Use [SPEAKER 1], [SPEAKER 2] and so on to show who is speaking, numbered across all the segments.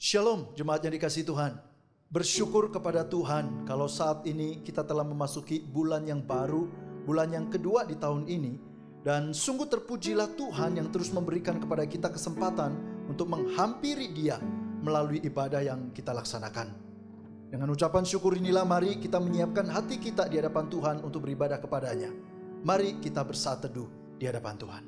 [SPEAKER 1] Shalom jemaat yang dikasihi Tuhan. Bersyukur kepada Tuhan kalau saat ini kita telah memasuki bulan yang baru, bulan yang kedua di tahun ini. Dan sungguh terpujilah Tuhan yang terus memberikan kepada kita kesempatan untuk menghampiri Dia melalui ibadah yang kita laksanakan. Dengan ucapan syukur inilah mari kita menyiapkan hati kita di hadapan Tuhan untuk beribadah kepadanya. Mari kita bersaat teduh di hadapan Tuhan.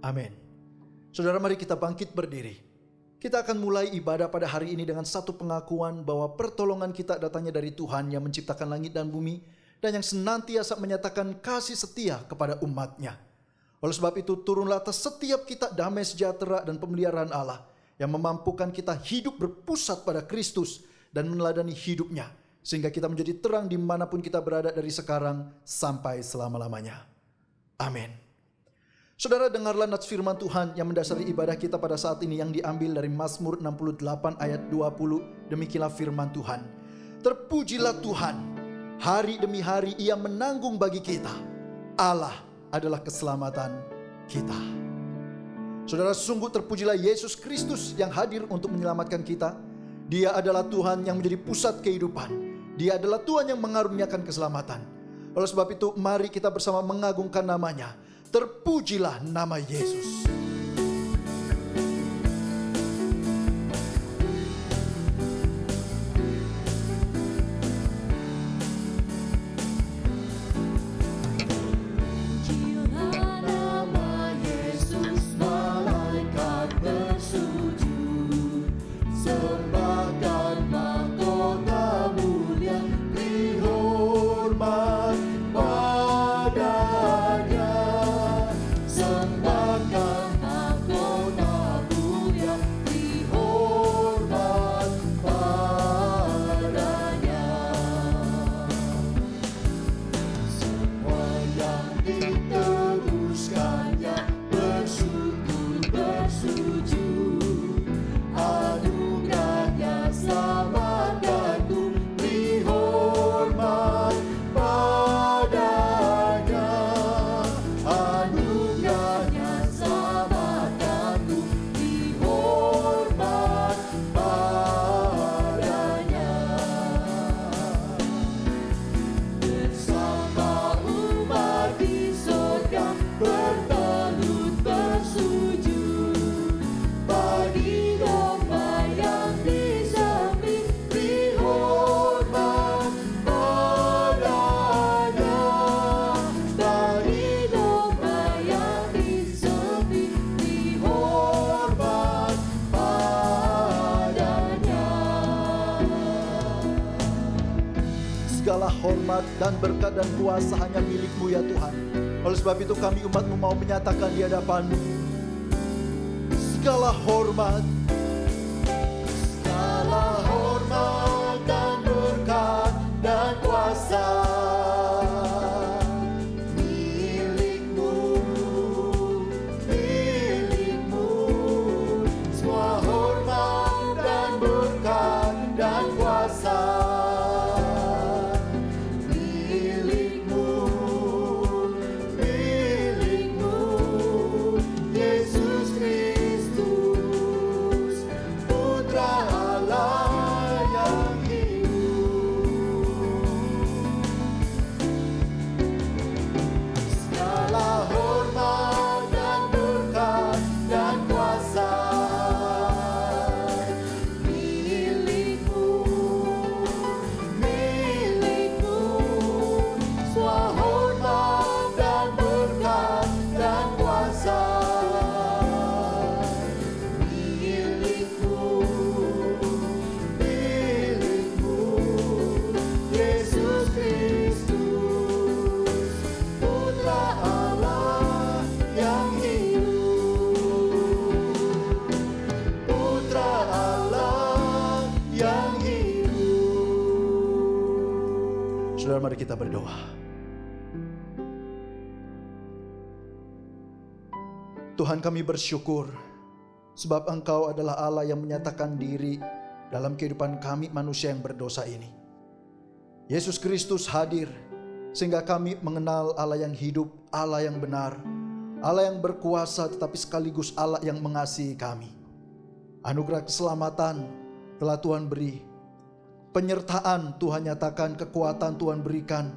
[SPEAKER 1] Amin. Saudara, mari kita bangkit berdiri. Kita akan mulai ibadah pada hari ini dengan satu pengakuan bahwa pertolongan kita datangnya dari Tuhan yang menciptakan langit dan bumi dan yang senantiasa menyatakan kasih setia kepada umat-Nya. Oleh sebab itu, turunlah atas setiap kita damai sejahtera dan pemeliharaan Allah yang memampukan kita hidup berpusat pada Kristus dan meneladani hidup-Nya, sehingga kita menjadi terang dimanapun kita berada dari sekarang sampai selama-lamanya. Amin. Saudara, dengarlah nats firman Tuhan yang mendasari ibadah kita pada saat ini yang diambil dari Mazmur 68 ayat 20. Demikianlah firman Tuhan. Terpujilah Tuhan, hari demi hari Ia menanggung bagi kita. Allah adalah keselamatan kita. Saudara, sungguh terpujilah Yesus Kristus yang hadir untuk menyelamatkan kita. Dia adalah Tuhan yang menjadi pusat kehidupan. Dia adalah Tuhan yang mengaruniakan keselamatan. Oleh sebab itu, mari kita bersama mengagungkan namanya. Terpujilah nama Yesus. Segala hormat dan berkat dan kuasa hanya milik-Mu ya Tuhan. Oleh sebab itu kami umat-Mu mau menyatakan di hadapan-Mu segala hormat dan berkat dan kuasa milik-Mu. Semua hormat dan berkat dan kuasa Yesus Kristus. kita berdoa. Tuhan, kami bersyukur sebab Engkau adalah Allah yang menyatakan diri dalam kehidupan kami manusia yang berdosa ini. Yesus Kristus hadir sehingga kami mengenal Allah yang hidup, Allah yang benar, Allah yang berkuasa tetapi sekaligus Allah yang mengasihi kami. Anugerah keselamatan telah Tuhan beri. Penyertaan Tuhan nyatakan, kekuatan Tuhan berikan.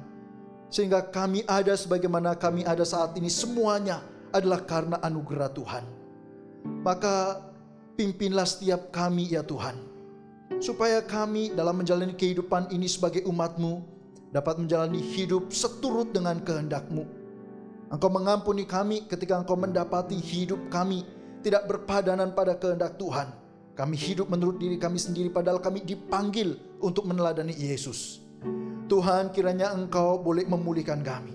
[SPEAKER 1] Sehingga kami ada sebagaimana kami ada saat ini, semuanya adalah karena anugerah Tuhan. Maka pimpinlah setiap kami ya Tuhan, supaya kami dalam menjalani kehidupan ini sebagai umat-Mu dapat menjalani hidup seturut dengan kehendak-Mu. Engkau mengampuni kami ketika Engkau mendapati hidup kami tidak berpadanan pada kehendak Tuhan. Kami hidup menurut diri kami sendiri padahal kami dipanggil untuk meneladani Yesus. Tuhan, kiranya Engkau boleh memulihkan kami.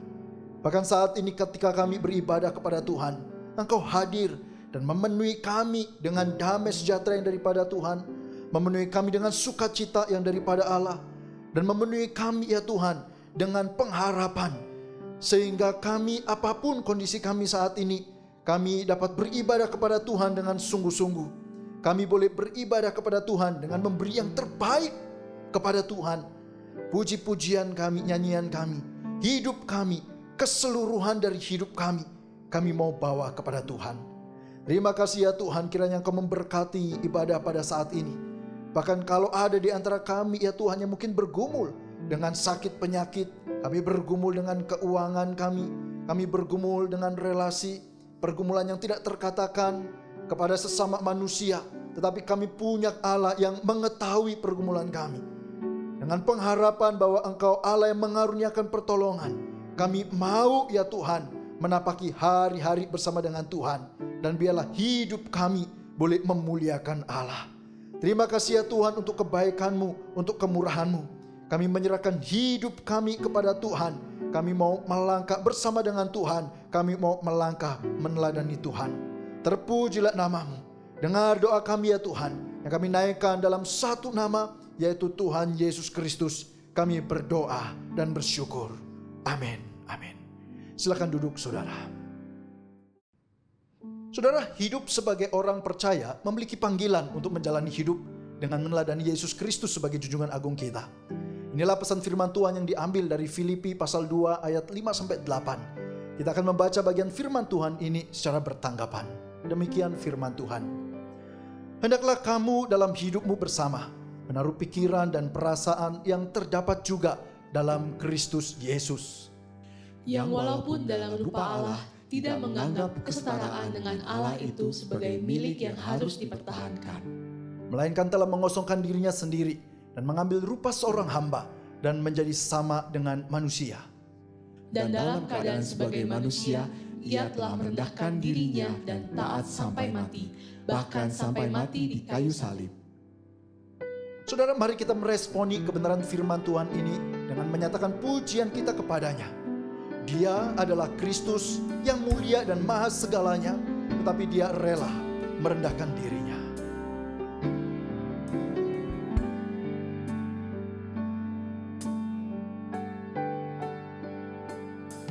[SPEAKER 1] Bahkan saat ini ketika kami beribadah kepada Tuhan, Engkau hadir dan memenuhi kami dengan damai sejahtera yang daripada Tuhan, memenuhi kami dengan sukacita yang daripada Allah, dan memenuhi kami ya Tuhan dengan pengharapan, sehingga kami apapun kondisi kami saat ini, kami dapat beribadah kepada Tuhan dengan sungguh-sungguh. Kami boleh beribadah kepada Tuhan dengan memberi yang terbaik kepada Tuhan. Puji-pujian kami, nyanyian kami, hidup kami, keseluruhan dari hidup kami mau bawa kepada Tuhan. Terima kasih ya Tuhan, kiranya Engkau memberkati ibadah pada saat ini. Bahkan kalau ada di antara kami ya Tuhan yang mungkin bergumul dengan sakit penyakit, kami bergumul dengan keuangan kami bergumul dengan relasi, pergumulan yang tidak terkatakan kepada sesama manusia, tetapi kami punya Allah yang mengetahui pergumulan kami. Dengan pengharapan bahwa Engkau Allah yang mengaruniakan pertolongan, kami mau ya Tuhan menapaki hari-hari bersama dengan Tuhan, dan biarlah hidup kami boleh memuliakan Allah. Terima kasih ya Tuhan untuk kebaikan-Mu, untuk kemurahan-Mu. Kami menyerahkan hidup kami kepada Tuhan. Kami mau melangkah bersama dengan Tuhan. Kami mau melangkah meneladani Tuhan. Terpujilah nama-Mu. Dengar doa kami ya Tuhan, yang kami naikkan dalam satu nama, yaitu Tuhan Yesus Kristus. Kami berdoa dan bersyukur. Amin. Amin. Silakan duduk saudara. Saudara, hidup sebagai orang percaya memiliki panggilan untuk menjalani hidup dengan meneladani Yesus Kristus sebagai junjungan agung kita. Inilah pesan firman Tuhan yang diambil dari Filipi pasal 2 ayat 5-8. Kita akan membaca bagian firman Tuhan ini secara bertanggapan. Demikian firman Tuhan. Hendaklah kamu dalam hidupmu bersama menaruh pikiran dan perasaan yang terdapat juga dalam Kristus Yesus,
[SPEAKER 2] yang walaupun dalam rupa Allah tidak menganggap kesetaraan dengan Allah itu sebagai milik yang harus dipertahankan,
[SPEAKER 1] melainkan telah mengosongkan dirinya sendiri dan mengambil rupa seorang hamba dan menjadi sama dengan manusia.
[SPEAKER 2] Dan dalam keadaan sebagai manusia, ia telah merendahkan dirinya dan taat sampai mati, bahkan sampai mati di kayu salib.
[SPEAKER 1] Saudara, mari kita meresponi kebenaran firman Tuhan ini dengan menyatakan pujian kita kepadanya. Dia adalah Kristus yang mulia dan maha segalanya, tetapi Dia rela merendahkan dirinya.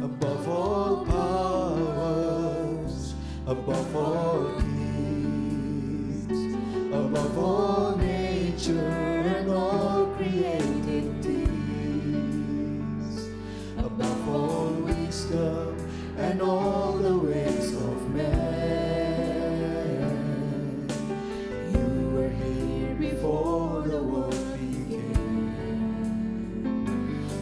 [SPEAKER 1] Above all powers, above all kings, above all nature and all created things, above all wisdom and all the ways of man. You were here before the world began.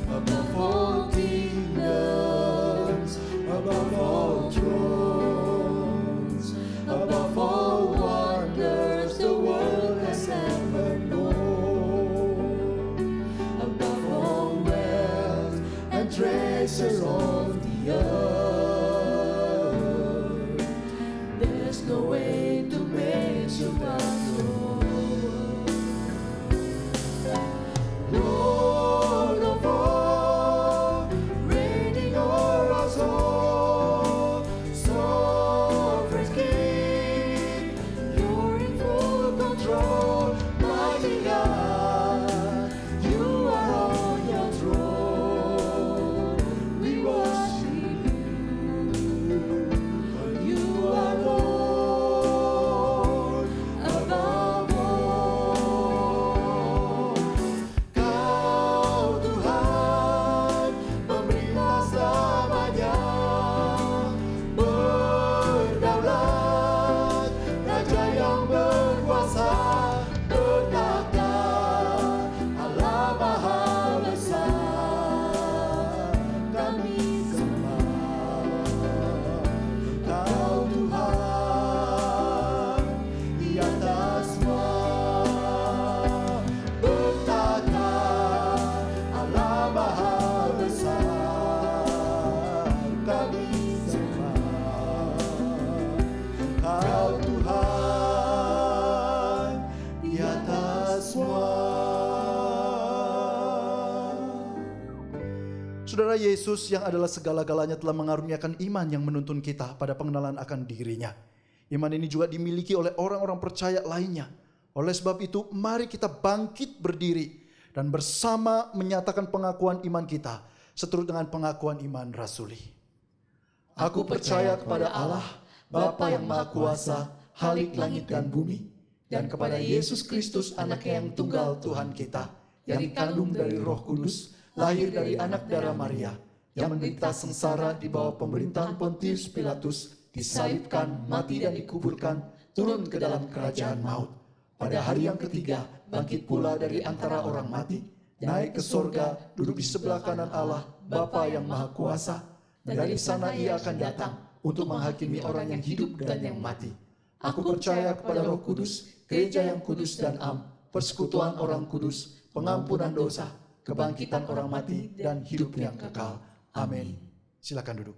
[SPEAKER 1] Above all kingdoms, above all thrones, above all wonders the world has ever known, above all wealth and treasure of the earth, there's no way to measure God's love. Lord of all, reigning o'er us all, sovereign King, you're in full control. Mighty God, you are on your throne. Saudara, Yesus yang adalah segala-galanya telah mengaruniakan iman yang menuntun kita pada pengenalan akan dirinya. Iman ini juga dimiliki oleh orang-orang percaya lainnya. Oleh sebab itu, mari kita bangkit berdiri dan bersama menyatakan pengakuan iman kita seturut dengan pengakuan iman rasuli. Aku percaya kepada Allah, Bapa yang Maha Kuasa, Khalik langit dan bumi, dan kepada Yesus Kristus, Anaknya yang tunggal Tuhan kita, yang dikandung dari Roh Kudus, lahir dari anak darah Maria, yang menderita sengsara di bawah pemerintahan Pontius Pilatus, disalibkan, mati dan dikuburkan, turun ke dalam kerajaan maut. Pada hari yang ketiga, bangkit pula dari antara orang mati, naik ke sorga, duduk di sebelah kanan Allah, Bapa yang Maha Kuasa. Dari sana ia akan datang untuk menghakimi orang yang hidup dan yang mati. Aku percaya kepada Roh Kudus, gereja yang kudus dan am, persekutuan orang kudus, pengampunan dosa, kebangkitan orang mati, dan hidup yang kekal. Amin. Silakan duduk.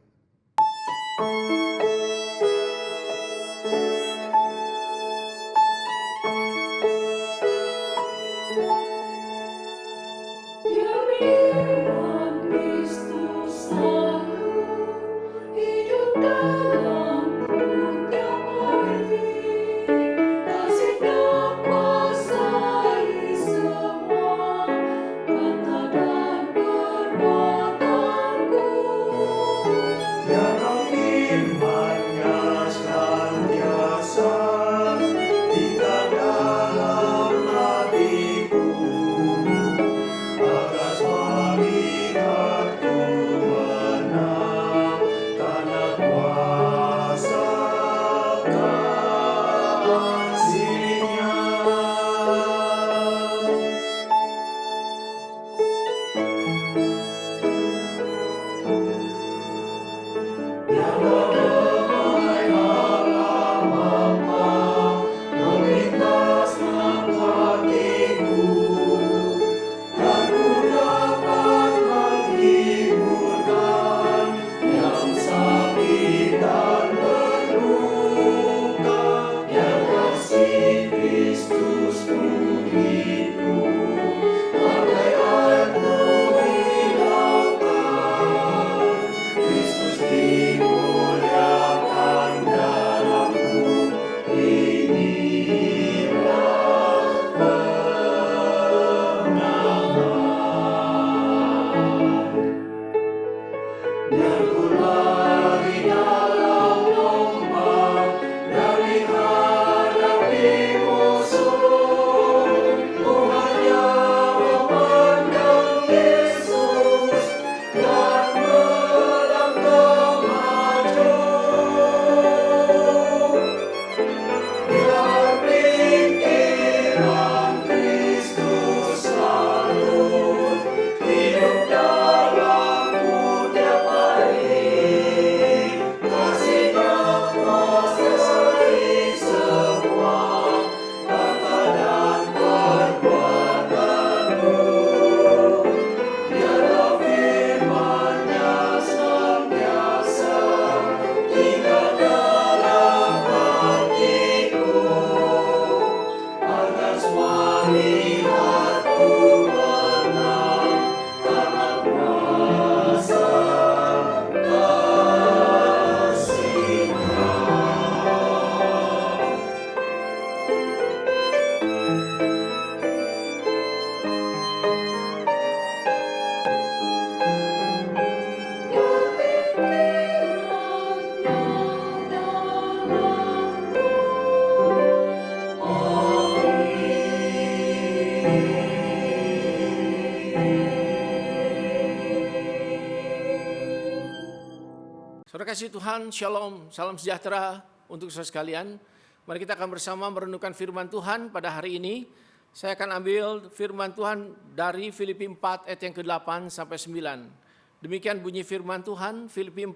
[SPEAKER 3] Saudara kasih Tuhan, Shalom, salam sejahtera untuk saudara sekalian. Mari kita akan bersama merenungkan firman Tuhan pada hari ini. Saya akan ambil firman Tuhan dari Filipi 4 ayat yang ke-8 sampai 9. Demikian bunyi firman Tuhan, Filipi 4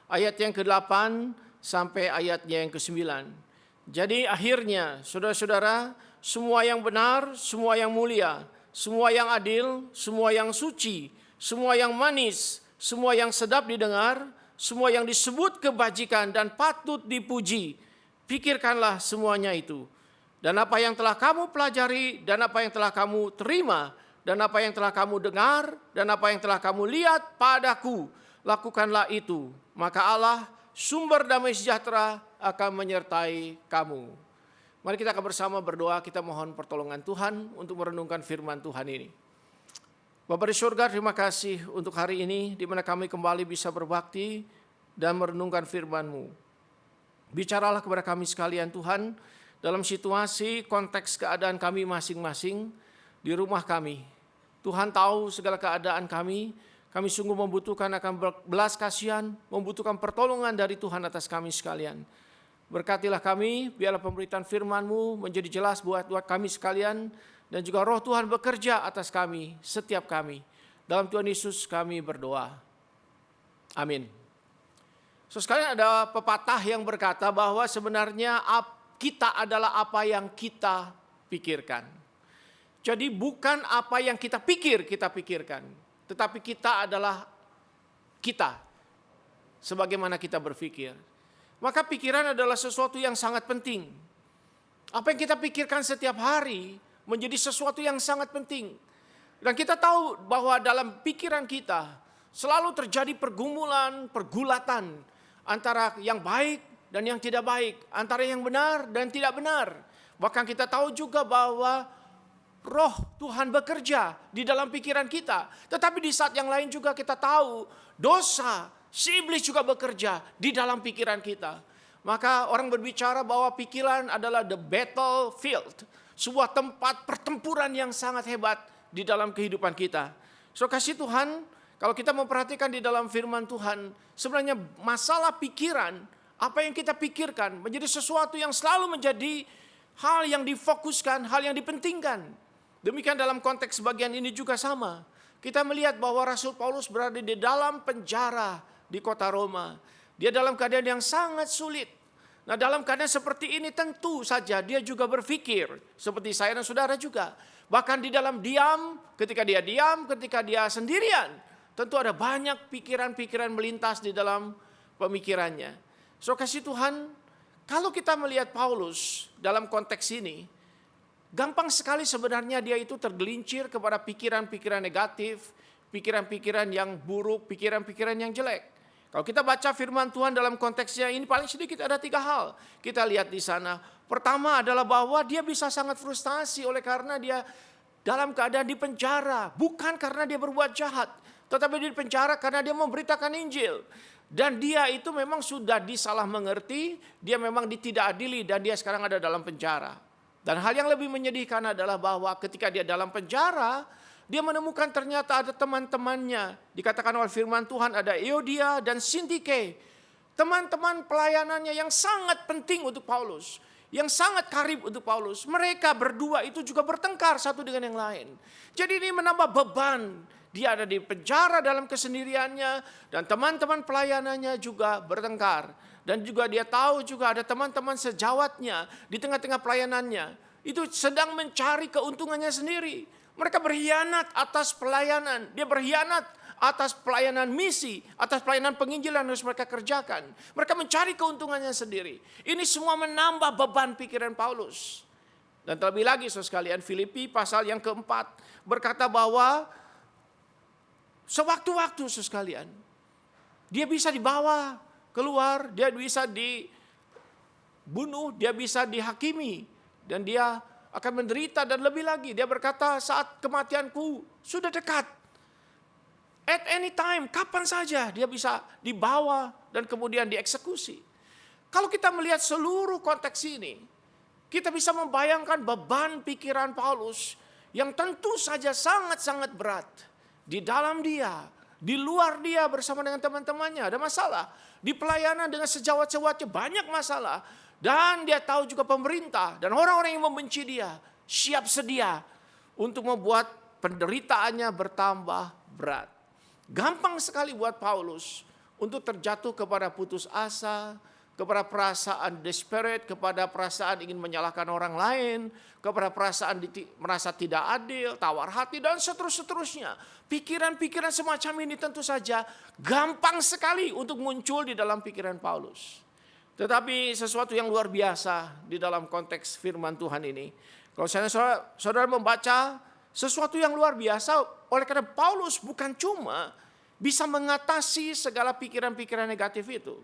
[SPEAKER 3] ayat yang ke-8 sampai ayatnya yang ke-9. Jadi akhirnya saudara-saudara, semua yang benar, semua yang mulia, semua yang adil, semua yang suci, semua yang manis, semua yang sedap didengar, semua yang disebut kebajikan dan patut dipuji, pikirkanlah semuanya itu. Dan apa yang telah kamu pelajari dan apa yang telah kamu terima dan apa yang telah kamu dengar, dan apa yang telah kamu lihat padaku, lakukanlah itu. Maka Allah, sumber damai sejahtera, akan menyertai kamu. Mari kita akan bersama berdoa, kita mohon pertolongan Tuhan untuk merenungkan firman Tuhan ini. Bapa di surga, terima kasih untuk hari ini, di mana kami kembali bisa berbakti dan merenungkan firman-Mu. Bicaralah kepada kami sekalian Tuhan, dalam situasi konteks keadaan kami masing-masing, di rumah kami. Tuhan tahu segala keadaan kami sungguh membutuhkan akan belas kasihan, membutuhkan pertolongan dari Tuhan atas kami sekalian. Berkatilah kami, biarlah pemberitaan firman-Mu menjadi jelas buat kami sekalian, dan juga roh Tuhan bekerja atas kami, setiap kami. Dalam Tuhan Yesus kami berdoa. Amin. So, sekalian ada pepatah yang berkata bahwa sebenarnya kita adalah apa yang kita pikirkan. Jadi bukan apa yang kita pikirkan, tetapi kita adalah kita, sebagaimana kita berpikir. Maka pikiran adalah sesuatu yang sangat penting. Apa yang kita pikirkan setiap hari menjadi sesuatu yang sangat penting. Dan kita tahu bahwa dalam pikiran kita selalu terjadi pergulatan antara yang baik dan yang tidak baik, antara yang benar dan tidak benar. Bahkan kita tahu juga bahwa roh Tuhan bekerja di dalam pikiran kita. Tetapi di saat yang lain juga kita tahu dosa, si iblis juga bekerja di dalam pikiran kita. Maka orang berbicara bahwa pikiran adalah the battlefield. Sebuah tempat pertempuran yang sangat hebat di dalam kehidupan kita. So, kasih Tuhan, kalau kita memperhatikan di dalam firman Tuhan, sebenarnya masalah pikiran, apa yang kita pikirkan menjadi sesuatu yang selalu menjadi hal yang difokuskan, hal yang dipentingkan. Demikian dalam konteks bagian ini juga sama. Kita melihat bahwa Rasul Paulus berada di dalam penjara di kota Roma. Dia dalam keadaan yang sangat sulit. Nah, dalam keadaan seperti ini tentu saja dia juga berpikir seperti saya dan saudara juga. Bahkan di dalam ketika dia sendirian, tentu ada banyak pikiran-pikiran melintas di dalam pemikirannya. So, kasih Tuhan, kalau kita melihat Paulus dalam konteks ini, gampang sekali sebenarnya dia itu tergelincir kepada pikiran-pikiran negatif, pikiran-pikiran yang buruk, pikiran-pikiran yang jelek. Kalau kita baca firman Tuhan dalam konteksnya ini paling sedikit ada 3 hal. Kita lihat di sana. Pertama adalah bahwa dia bisa sangat frustasi oleh karena dia dalam keadaan di penjara. Bukan karena dia berbuat jahat, tetapi di penjara karena dia memberitakan Injil. Dan dia itu memang sudah disalah mengerti, dia memang tidak adili dan dia sekarang ada dalam penjara. Dan hal yang lebih menyedihkan adalah bahwa ketika dia dalam penjara, dia menemukan ternyata ada teman-temannya. Dikatakan oleh firman Tuhan ada Euodia dan Sintike. Teman-teman pelayanannya yang sangat penting untuk Paulus. Yang sangat karib untuk Paulus. Mereka berdua itu juga bertengkar satu dengan yang lain. Jadi ini menambah beban. Dia ada di penjara dalam kesendiriannya. Dan teman-teman pelayanannya juga bertengkar. Dan juga dia tahu juga ada teman-teman sejawatnya di tengah-tengah pelayanannya. Itu sedang mencari keuntungannya sendiri. Mereka berkhianat atas pelayanan. Dia berkhianat atas pelayanan misi, atas pelayanan penginjilan yang harus mereka kerjakan. Mereka mencari keuntungannya sendiri. Ini semua menambah beban pikiran Paulus. Dan terlebih lagi saudara sekalian, Filipi pasal yang keempat berkata bahwa sewaktu-waktu saudara sekalian, dia bisa dibawa keluar, dia bisa dibunuh, dia bisa dihakimi, dan dia akan menderita. Dan lebih lagi dia berkata saat kematianku sudah dekat. At any time, kapan saja dia bisa dibawa dan kemudian dieksekusi. Kalau kita melihat seluruh konteks ini, kita bisa membayangkan beban pikiran Paulus yang tentu saja sangat-sangat berat. Di dalam dia, di luar dia bersama dengan teman-temannya ada masalah. Di pelayanan dengan sejawat-sejawatnya banyak masalah. Dan dia tahu juga pemerintah dan orang-orang yang membenci dia siap sedia untuk membuat penderitaannya bertambah berat. Gampang sekali buat Paulus untuk terjatuh kepada putus asa, kepada perasaan desperate, kepada perasaan ingin menyalahkan orang lain, kepada perasaan merasa tidak adil, tawar hati, dan seterusnya. Pikiran-pikiran semacam ini tentu saja gampang sekali untuk muncul di dalam pikiran Paulus. Tetapi sesuatu yang luar biasa di dalam konteks firman Tuhan ini. Kalau saudara membaca Sesuatu yang luar biasa, oleh karena Paulus bukan cuma bisa mengatasi segala pikiran-pikiran negatif itu.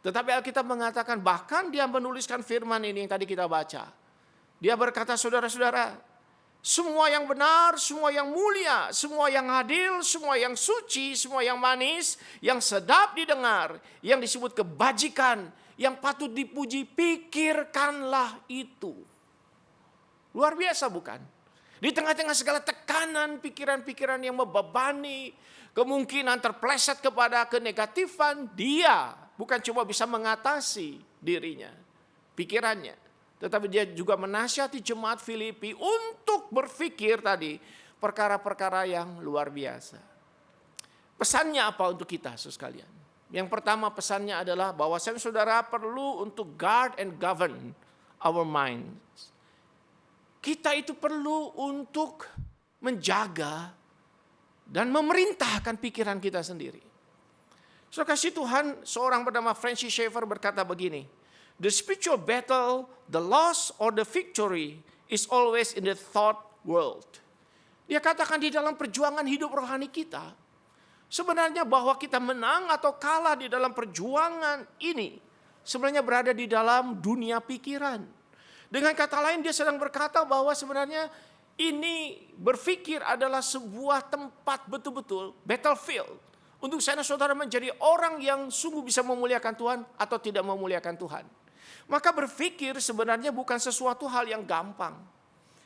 [SPEAKER 3] Tetapi Alkitab mengatakan bahkan dia menuliskan firman ini yang tadi kita baca. Dia berkata, saudara-saudara, semua yang benar, semua yang mulia, semua yang adil, semua yang suci, semua yang manis, yang sedap didengar, yang disebut kebajikan, yang patut dipuji, pikirkanlah itu. Luar biasa bukan? Di tengah-tengah segala tekanan, pikiran-pikiran yang membebani, kemungkinan terpleset kepada kenegatifan, dia bukan cuma bisa mengatasi dirinya, pikirannya, tetapi dia juga menasihati jemaat Filipi untuk berpikir tadi perkara-perkara yang luar biasa. Pesannya apa untuk kita, sekalian? Yang pertama pesannya adalah bahwa saudara perlu untuk guard and govern our minds. Kita itu perlu untuk menjaga dan memerintahkan pikiran kita sendiri. Saudara kasih Tuhan, seorang bernama Francis Schaeffer berkata begini, the spiritual battle, the loss or the victory is always in the thought world. Dia katakan di dalam perjuangan hidup rohani kita, sebenarnya bahwa kita menang atau kalah di dalam perjuangan ini, sebenarnya berada di dalam dunia pikiran. Dengan kata lain dia sedang berkata bahwa sebenarnya ini berpikir adalah sebuah tempat betul-betul battlefield. Untuk saudara menjadi orang yang sungguh bisa memuliakan Tuhan atau tidak memuliakan Tuhan. Maka berpikir sebenarnya bukan sesuatu hal yang gampang.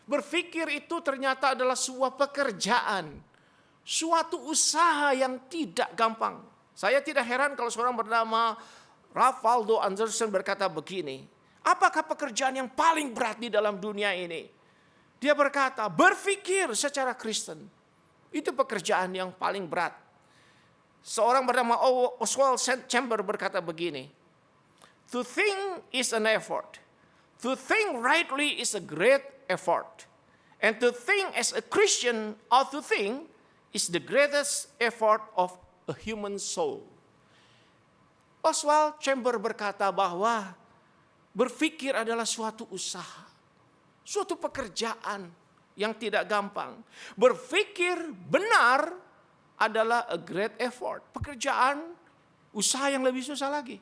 [SPEAKER 3] Berpikir itu ternyata adalah sebuah pekerjaan. Suatu usaha yang tidak gampang. Saya tidak heran kalau seorang bernama Ralph Waldo Anderson berkata begini. Apakah pekerjaan yang paling berat di dalam dunia ini? Dia berkata, berpikir secara Kristen. Itu pekerjaan yang paling berat. Seorang bernama Oswald Chambers berkata begini. To think is an effort. To think rightly is a great effort. And to think as a Christian or to think is the greatest effort of a human soul. Oswald Chambers berkata bahwa berpikir adalah suatu usaha, suatu pekerjaan yang tidak gampang. Berpikir benar adalah a great effort, pekerjaan, usaha yang lebih susah lagi.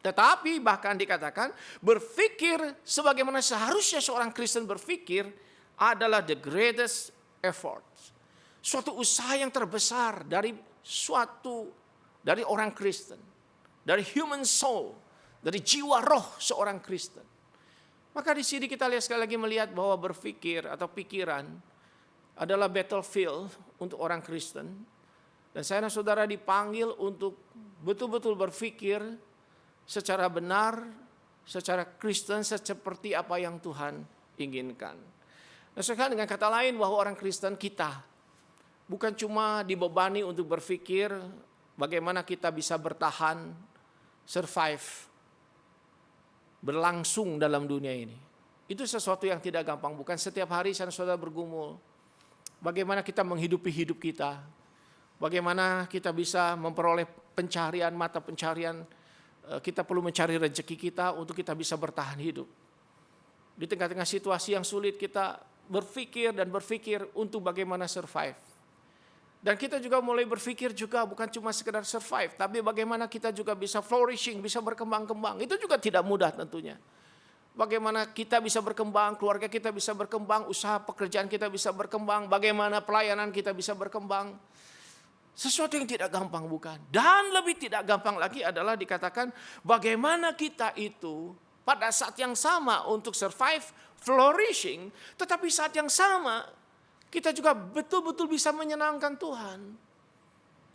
[SPEAKER 3] Tetapi bahkan dikatakan berpikir sebagaimana seharusnya seorang Kristen berpikir adalah the greatest effort. Suatu usaha yang terbesar dari orang Kristen, dari human soul, dari jiwa roh seorang Kristen. Maka di sini kita lihat sekali lagi melihat bahwa berpikir atau pikiran adalah battlefield untuk orang Kristen. Dan saya dan saudara dipanggil untuk betul-betul berpikir secara benar, secara Kristen, seperti apa yang Tuhan inginkan. Nah sekarang dengan kata lain bahwa orang Kristen kita bukan cuma dibebani untuk berpikir bagaimana kita bisa bertahan, survive, berlangsung dalam dunia ini. Itu sesuatu yang tidak gampang. Bukan setiap hari saudara bergumul. Bagaimana kita menghidupi hidup kita. Bagaimana kita bisa memperoleh pencarian, mata pencarian. Kita perlu mencari rezeki kita untuk kita bisa bertahan hidup. Di tengah-tengah situasi yang sulit kita berpikir untuk bagaimana survive. Dan kita juga mulai berpikir juga bukan cuma sekedar survive, tapi bagaimana kita juga bisa flourishing, bisa berkembang-kembang. Itu juga tidak mudah tentunya. Bagaimana kita bisa berkembang, keluarga kita bisa berkembang, usaha pekerjaan kita bisa berkembang, bagaimana pelayanan kita bisa berkembang. Sesuatu yang tidak gampang bukan? Dan lebih tidak gampang lagi adalah dikatakan bagaimana kita itu pada saat yang sama untuk survive, flourishing, tetapi saat yang sama kita juga betul-betul bisa menyenangkan Tuhan.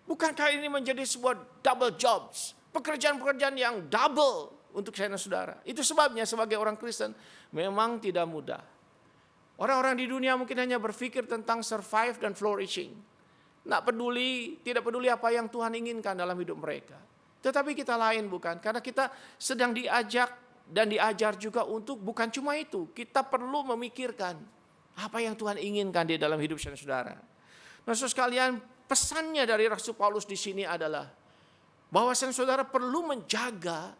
[SPEAKER 3] Bukankah ini menjadi sebuah double jobs, pekerjaan-pekerjaan yang double untuk saya dan saudara. Itu sebabnya sebagai orang Kristen memang tidak mudah. Orang-orang di dunia mungkin hanya berpikir tentang survive dan flourishing. Tidak peduli apa yang Tuhan inginkan dalam hidup mereka. Tetapi kita lain bukan, karena kita sedang diajak dan diajar juga untuk bukan cuma itu. Kita perlu memikirkan apa yang Tuhan inginkan di dalam hidup saudara. Nah, saudara sekalian, pesannya dari Rasul Paulus di sini adalah bahwa saudara perlu menjaga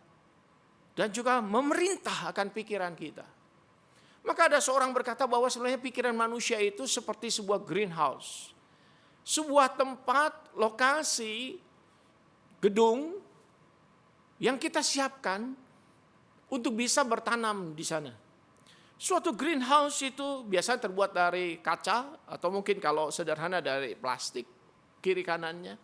[SPEAKER 3] dan juga memerintah akan pikiran kita. Maka ada seorang berkata bahwa sebenarnya pikiran manusia itu seperti sebuah greenhouse. Sebuah tempat, lokasi, gedung yang kita siapkan untuk bisa bertanam di sana. Suatu greenhouse itu biasanya terbuat dari kaca atau mungkin kalau sederhana dari plastik kiri kanannya.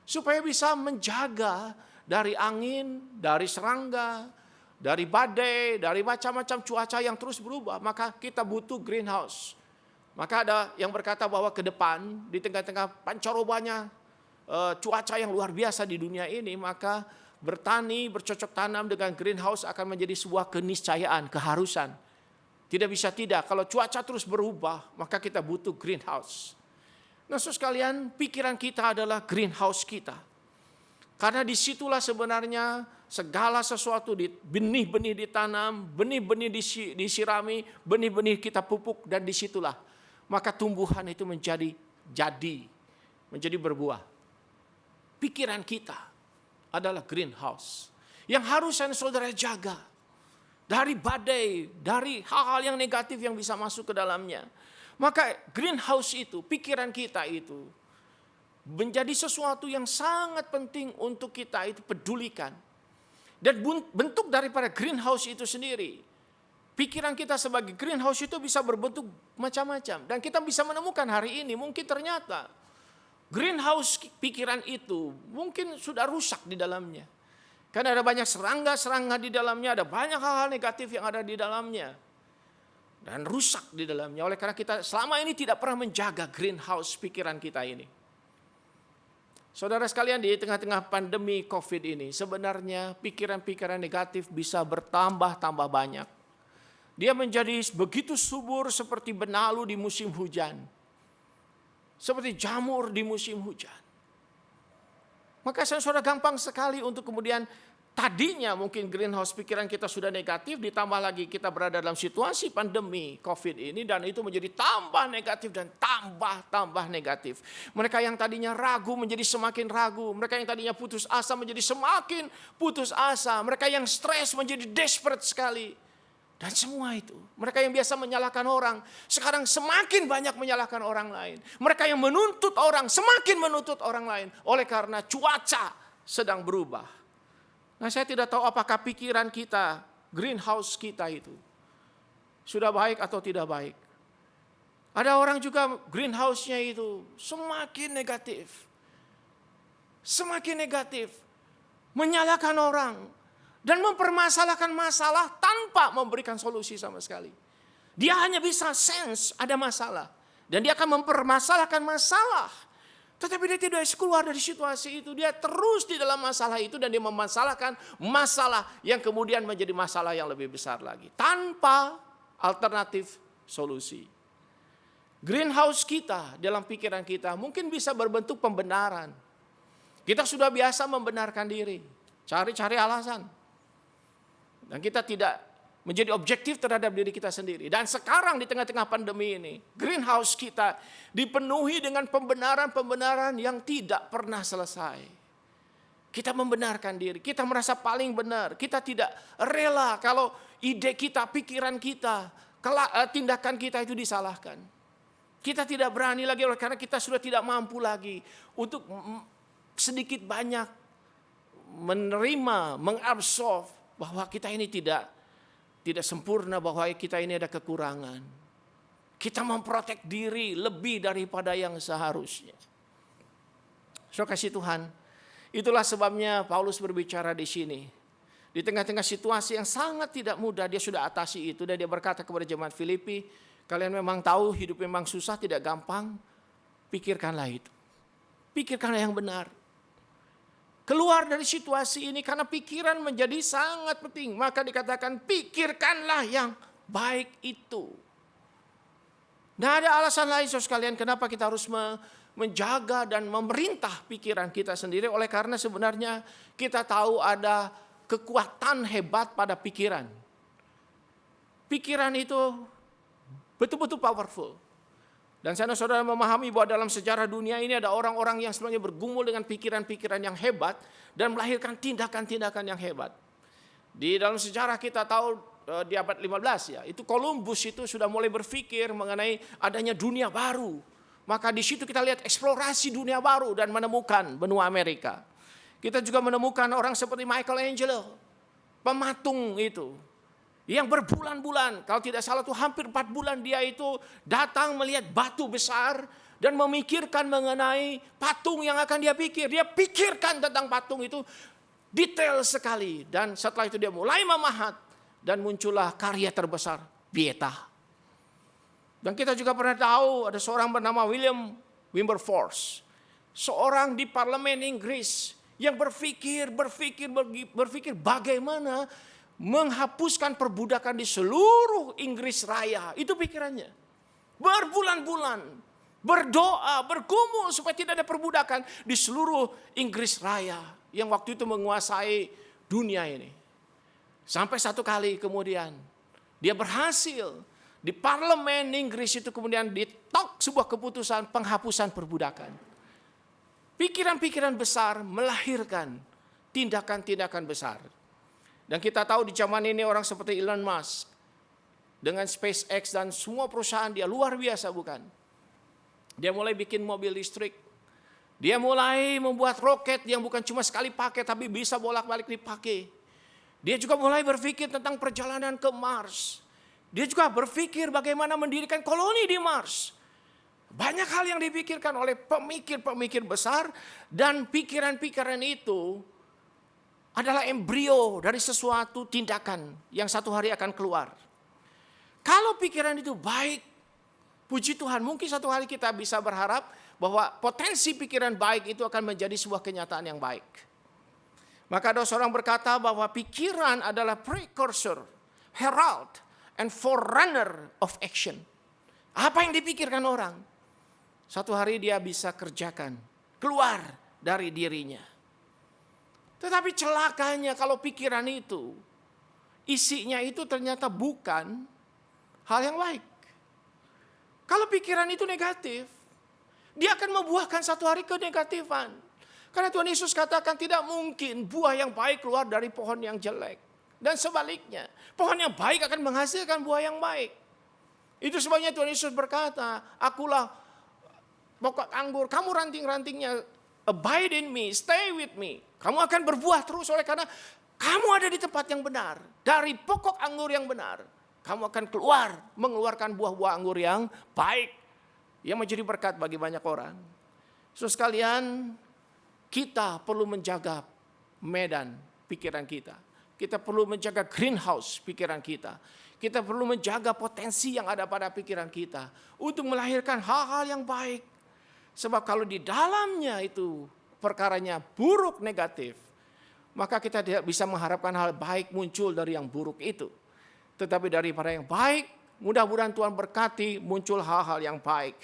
[SPEAKER 3] Supaya bisa menjaga dari angin, dari serangga, dari badai, dari macam-macam cuaca yang terus berubah. Maka kita butuh greenhouse. Maka ada yang berkata bahwa ke depan di tengah-tengah pancarobanya cuaca yang luar biasa di dunia ini, maka bertani, bercocok tanam dengan greenhouse akan menjadi sebuah keniscayaan, keharusan. Tidak bisa tidak, kalau cuaca terus berubah, maka kita butuh greenhouse. Nah, saudara sekalian, pikiran kita adalah greenhouse kita. Karena disitulah sebenarnya segala sesuatu, benih-benih ditanam, benih-benih disirami, benih-benih kita pupuk, dan disitulah maka tumbuhan itu menjadi berbuah. Pikiran kita adalah greenhouse yang harusnya saudara jaga dari badai, dari hal-hal yang negatif yang bisa masuk ke dalamnya. Maka greenhouse itu, pikiran kita itu menjadi sesuatu yang sangat penting untuk kita itu pedulikan. Dan bentuk daripada greenhouse itu sendiri, pikiran kita sebagai greenhouse itu bisa berbentuk macam-macam. Dan kita bisa menemukan hari ini mungkin ternyata greenhouse pikiran itu mungkin sudah rusak di dalamnya. Karena ada banyak serangga-serangga di dalamnya, ada banyak hal-hal negatif yang ada di dalamnya. Dan rusak di dalamnya. Oleh karena kita selama ini tidak pernah menjaga greenhouse pikiran kita ini. Saudara sekalian, di tengah-tengah pandemi COVID ini, sebenarnya pikiran-pikiran negatif bisa bertambah-tambah banyak. Dia menjadi begitu subur seperti benalu di musim hujan. Seperti jamur di musim hujan. Maka saudara gampang sekali untuk kemudian tadinya mungkin greenhouse pikiran kita sudah negatif, ditambah lagi kita berada dalam situasi pandemi COVID ini, dan itu menjadi tambah negatif dan tambah negatif. Mereka yang tadinya ragu menjadi semakin ragu, mereka yang tadinya putus asa menjadi semakin putus asa, mereka yang stres menjadi desperate sekali. Dan semua itu, mereka yang biasa menyalahkan orang, sekarang semakin banyak menyalahkan orang lain. Mereka yang menuntut orang, semakin menuntut orang lain. Oleh karena cuaca sedang berubah. Nah, saya tidak tahu apakah pikiran kita, greenhouse kita itu, sudah baik atau tidak baik. Ada orang juga greenhouse-nya itu semakin negatif. Semakin negatif. Menyalahkan orang. Dan mempermasalahkan masalah tanpa memberikan solusi sama sekali. Dia hanya bisa sense ada masalah. Dan dia akan mempermasalahkan masalah. Tetapi dia tidak bisa keluar dari situasi itu. Dia terus di dalam masalah itu dan dia memasalahkan masalah yang kemudian menjadi masalah yang lebih besar lagi. Tanpa alternatif solusi. Greenhouse kita dalam pikiran kita mungkin bisa berbentuk pembenaran. Kita sudah biasa membenarkan diri. Cari-cari alasan. Dan kita tidak menjadi objektif terhadap diri kita sendiri. Dan sekarang di tengah-tengah pandemi ini, greenhouse kita dipenuhi dengan pembenaran-pembenaran yang tidak pernah selesai. Kita membenarkan diri, kita merasa paling benar. Kita tidak rela kalau ide kita, pikiran kita, tindakan kita itu disalahkan. Kita tidak berani lagi karena kita sudah tidak mampu lagi untuk sedikit banyak menerima, mengabsorb bahwa kita ini tidak sempurna, bahwa kita ini ada kekurangan. Kita memprotek diri lebih daripada yang seharusnya. Saudara kasih Tuhan, itulah sebabnya Paulus berbicara di sini. Di tengah-tengah situasi yang sangat tidak mudah, dia sudah atasi itu. Dan dia berkata kepada jemaat Filipi, kalian memang tahu hidup memang susah, tidak gampang. Pikirkanlah itu. Pikirkanlah yang benar. Keluar dari situasi ini karena pikiran menjadi sangat penting. Maka dikatakan pikirkanlah yang baik itu. Nah, ada alasan lain saudara sekalian kenapa kita harus menjaga dan memerintah pikiran kita sendiri. Oleh karena sebenarnya kita tahu ada kekuatan hebat pada pikiran. Pikiran itu betul-betul powerful. Dan saudara memahami bahwa dalam sejarah dunia ini ada orang-orang yang sebenarnya bergumul dengan pikiran-pikiran yang hebat dan melahirkan tindakan-tindakan yang hebat. Di dalam sejarah kita tahu di abad 15 ya. Itu Columbus itu sudah mulai berpikir mengenai adanya dunia baru. Maka di situ kita lihat eksplorasi dunia baru dan menemukan benua Amerika. Kita juga menemukan orang seperti Michelangelo, pematung itu, yang berbulan-bulan, kalau tidak salah itu hampir 4 bulan dia itu datang melihat batu besar dan memikirkan mengenai patung yang akan dia pikir. Dia pikirkan tentang patung itu detail sekali, dan setelah itu dia mulai memahat dan muncullah karya terbesar, Pieta. Dan kita juga pernah tahu ada seorang bernama William Wilberforce, seorang di parlemen Inggris yang berpikir bagaimana menghapuskan perbudakan di seluruh Inggris Raya. Itu pikirannya. Berbulan-bulan berdoa, bergumul supaya tidak ada perbudakan di seluruh Inggris Raya yang waktu itu menguasai dunia ini. Sampai satu kali kemudian dia berhasil di parlemen Inggris itu kemudian ditok sebuah keputusan penghapusan perbudakan. Pikiran-pikiran besar melahirkan tindakan-tindakan besar. Dan kita tahu di zaman ini orang seperti Elon Musk dengan SpaceX dan semua perusahaan dia luar biasa bukan? Dia mulai bikin mobil listrik. Dia mulai membuat roket yang bukan cuma sekali pakai tapi bisa bolak-balik dipakai. Dia juga mulai berpikir tentang perjalanan ke Mars. Dia juga berpikir bagaimana mendirikan koloni di Mars. Banyak hal yang dipikirkan oleh pemikir-pemikir besar, dan pikiran-pikiran itu adalah embrio dari sesuatu tindakan yang satu hari akan keluar. Kalau pikiran itu baik, puji Tuhan, mungkin satu hari kita bisa berharap bahwa potensi pikiran baik itu akan menjadi sebuah kenyataan yang baik. Maka ada seorang berkata bahwa pikiran adalah precursor, herald, and forerunner of action. Apa yang dipikirkan orang, satu hari dia bisa kerjakan, keluar dari dirinya. Tetapi celakanya kalau pikiran itu, isinya itu ternyata bukan hal yang baik. Kalau pikiran itu negatif, dia akan membuahkan satu hari kenegatifan. Karena Tuhan Yesus katakan tidak mungkin buah yang baik keluar dari pohon yang jelek. Dan sebaliknya, pohon yang baik akan menghasilkan buah yang baik. Itu sebabnya Tuhan Yesus berkata, akulah pokok anggur, kamu ranting-rantingnya, abide in me, stay with me. Kamu akan berbuah terus oleh karena kamu ada di tempat yang benar. Dari pokok anggur yang benar, kamu akan mengeluarkan buah-buah anggur yang baik. Yang menjadi berkat bagi banyak orang. Saudara sekalian, kita perlu menjaga medan pikiran kita. Kita perlu menjaga greenhouse pikiran kita. Kita perlu menjaga potensi yang ada pada pikiran kita untuk melahirkan hal-hal yang baik. Sebab kalau di dalamnya itu perkaranya buruk negatif, maka kita tidak bisa mengharapkan hal baik muncul dari yang buruk itu. Tetapi daripada yang baik, mudah-mudahan Tuhan berkati muncul hal-hal yang baik.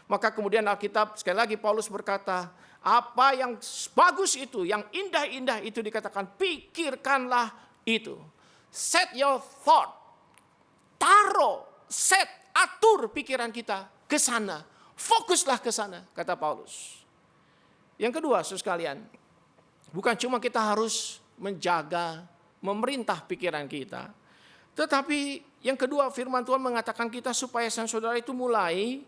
[SPEAKER 3] Maka kemudian Alkitab sekali lagi Paulus berkata, apa yang bagus itu, yang indah-indah itu dikatakan pikirkanlah itu. Set your thought. Atur pikiran kita ke sana. Fokuslah ke sana, kata Paulus. Yang kedua, saudara sekalian, bukan cuma kita harus menjaga, memerintah pikiran kita. Tetapi yang kedua, firman Tuhan mengatakan kita supaya saudara itu mulai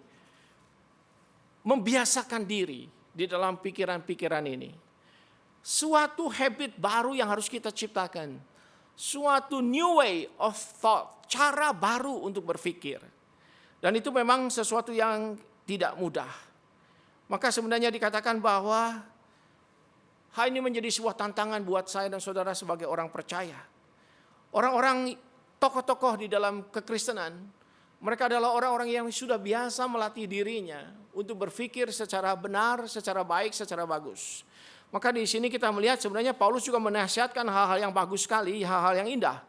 [SPEAKER 3] membiasakan diri di dalam pikiran-pikiran ini. Suatu habit baru yang harus kita ciptakan. Suatu new way of thought, cara baru untuk berpikir. Dan itu memang sesuatu yang tidak mudah. Maka sebenarnya dikatakan bahwa hal ini menjadi sebuah tantangan buat saya dan saudara sebagai orang percaya. Orang-orang tokoh-tokoh di dalam kekristenan, mereka adalah orang-orang yang sudah biasa melatih dirinya untuk berpikir secara benar, secara baik, secara bagus. Maka di sini kita melihat sebenarnya Paulus juga menasihatkan hal-hal yang bagus sekali, hal-hal yang indah.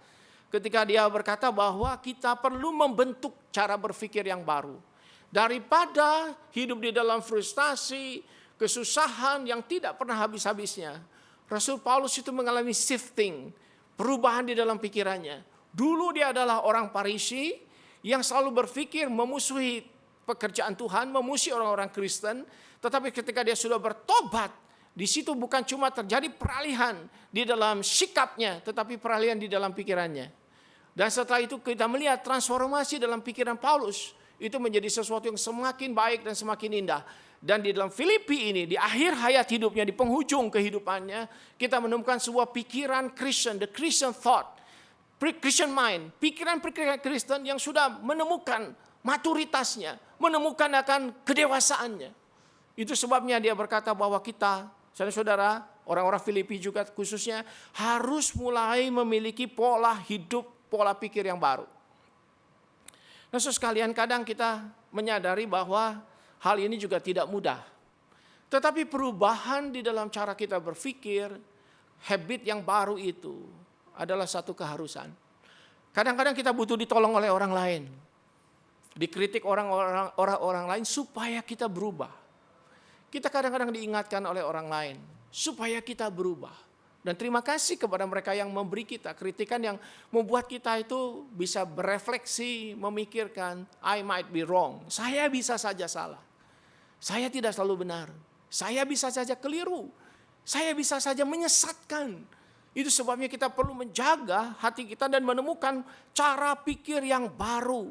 [SPEAKER 3] Ketika dia berkata bahwa kita perlu membentuk cara berpikir yang baru. Daripada hidup di dalam frustasi, kesusahan yang tidak pernah habis-habisnya. Rasul Paulus itu mengalami shifting, perubahan di dalam pikirannya. Dulu dia adalah orang Farisi yang selalu berpikir memusuhi pekerjaan Tuhan, memusuhi orang-orang Kristen. Tetapi ketika dia sudah bertobat, di situ bukan cuma terjadi peralihan di dalam sikapnya, tetapi peralihan di dalam pikirannya. Dan setelah itu kita melihat transformasi dalam pikiran Paulus. Itu menjadi sesuatu yang semakin baik dan semakin indah. Dan di dalam Filipi ini, di akhir hayat hidupnya, di penghujung kehidupannya, kita menemukan sebuah pikiran Kristen, the Christian thought, Christian mind, pikiran-pikiran Kristen yang sudah menemukan maturitasnya, menemukan akan kedewasaannya. Itu sebabnya dia berkata bahwa kita, saudara-saudara, orang-orang Filipi juga khususnya, harus mulai memiliki pola hidup, pola pikir yang baru. Nah, sekalian, kadang kita menyadari bahwa hal ini juga tidak mudah. Tetapi perubahan di dalam cara kita berpikir, habit yang baru itu adalah satu keharusan. Kadang-kadang kita butuh ditolong oleh orang lain. Dikritik orang lain supaya kita berubah. Kita kadang-kadang diingatkan oleh orang lain supaya kita berubah. Dan terima kasih kepada mereka yang memberi kita kritikan yang membuat kita itu bisa berefleksi, memikirkan, I might be wrong. Saya bisa saja salah. Saya tidak selalu benar. Saya bisa saja keliru. Saya bisa saja menyesatkan. Itu sebabnya kita perlu menjaga hati kita dan menemukan cara pikir yang baru.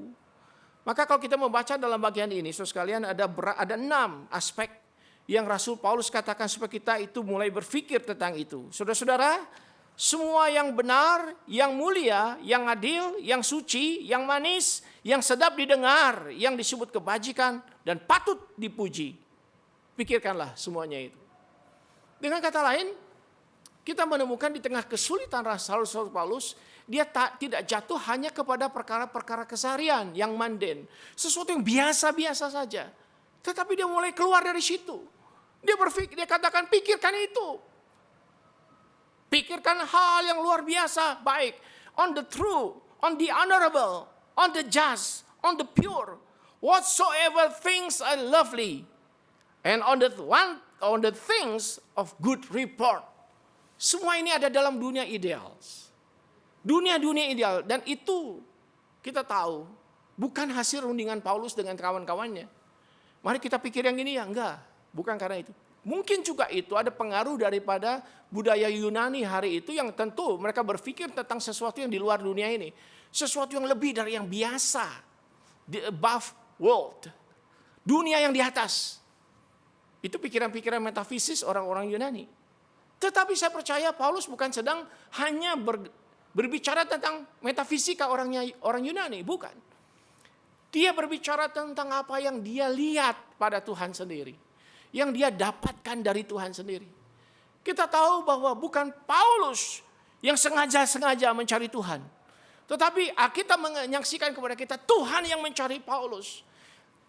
[SPEAKER 3] Maka kalau kita membaca dalam bagian ini, saudara sekalian, ada 6 aspek yang Rasul Paulus katakan supaya kita itu mulai berpikir tentang itu. Saudara-saudara, semua yang benar, yang mulia, yang adil, yang suci, yang manis, yang sedap didengar, yang disebut kebajikan dan patut dipuji. Pikirkanlah semuanya itu. Dengan kata lain, kita menemukan di tengah kesulitan Rasul Paulus, dia tidak jatuh hanya kepada perkara-perkara keseharian yang mundane, sesuatu yang biasa-biasa saja. Tetapi dia mulai keluar dari situ. Dia katakan pikirkan itu. Pikirkan hal yang luar biasa, baik on the true, on the honorable, on the just, on the pure, whatsoever things are lovely, and on the things of good report. Semua ini ada dalam dunia ideal. Dunia ideal, dan itu kita tahu bukan hasil rundingan Paulus dengan kawan-kawannya. Mari kita pikir yang ini ya, enggak, bukan karena itu. Mungkin juga itu ada pengaruh daripada budaya Yunani hari itu yang tentu mereka berpikir tentang sesuatu yang di luar dunia ini. Sesuatu yang lebih dari yang biasa. The above world. Dunia yang di atas. Itu pikiran-pikiran metafisis orang-orang Yunani. Tetapi saya percaya Paulus bukan sedang hanya berbicara tentang metafisika orang Yunani. Bukan. Dia berbicara tentang apa yang dia lihat pada Tuhan sendiri. Yang dia dapatkan dari Tuhan sendiri. Kita tahu bahwa bukan Paulus yang sengaja mencari Tuhan. Tetapi kita menyaksikan kepada kita Tuhan yang mencari Paulus.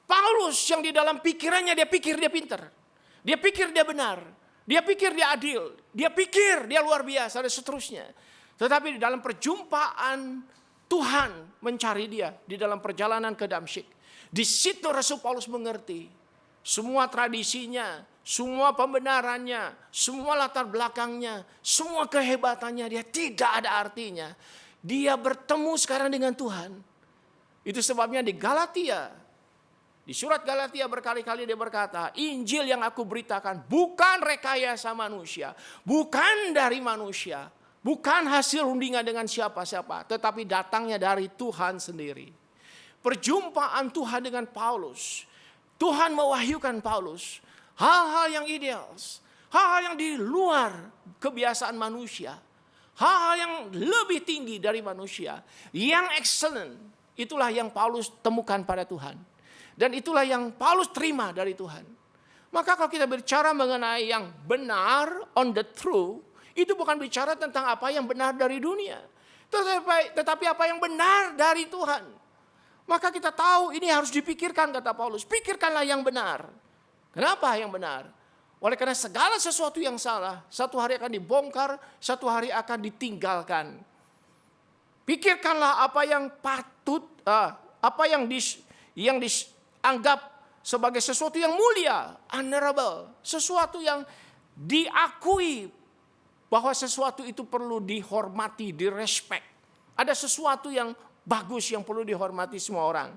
[SPEAKER 3] Paulus yang di dalam pikirannya dia pikir dia pintar. Dia pikir dia benar. Dia pikir dia adil. Dia pikir dia luar biasa dan seterusnya. Tetapi di dalam perjumpaan Tuhan mencari dia di dalam perjalanan ke Damsyik. Di situ Rasul Paulus mengerti semua tradisinya, semua pembenarannya, semua latar belakangnya, semua kehebatannya dia tidak ada artinya. Dia bertemu sekarang dengan Tuhan. Itu sebabnya di Galatia, di surat Galatia berkali-kali dia berkata, Injil yang aku beritakan bukan rekayasa manusia, bukan dari manusia, bukan hasil rundingan dengan siapa-siapa, tetapi datangnya dari Tuhan sendiri. Perjumpaan Tuhan dengan Paulus, Tuhan mewahyukan Paulus hal-hal yang ideal, hal-hal yang di luar kebiasaan manusia, hal-hal yang lebih tinggi dari manusia, yang excellent. Itulah yang Paulus temukan pada Tuhan. Dan itulah yang Paulus terima dari Tuhan. Maka kalau kita bicara mengenai yang benar, on the true, itu bukan bicara tentang apa yang benar dari dunia. Tetapi apa yang benar dari Tuhan. Maka kita tahu ini harus dipikirkan, kata Paulus. Pikirkanlah yang benar. Kenapa yang benar? Oleh karena segala sesuatu yang salah, satu hari akan dibongkar, satu hari akan ditinggalkan. Pikirkanlah apa yang patut, apa yang dianggap sebagai sesuatu yang mulia, honorable, sesuatu yang diakui bahwa sesuatu itu perlu dihormati, direspek. Ada sesuatu yang bagus yang perlu dihormati semua orang.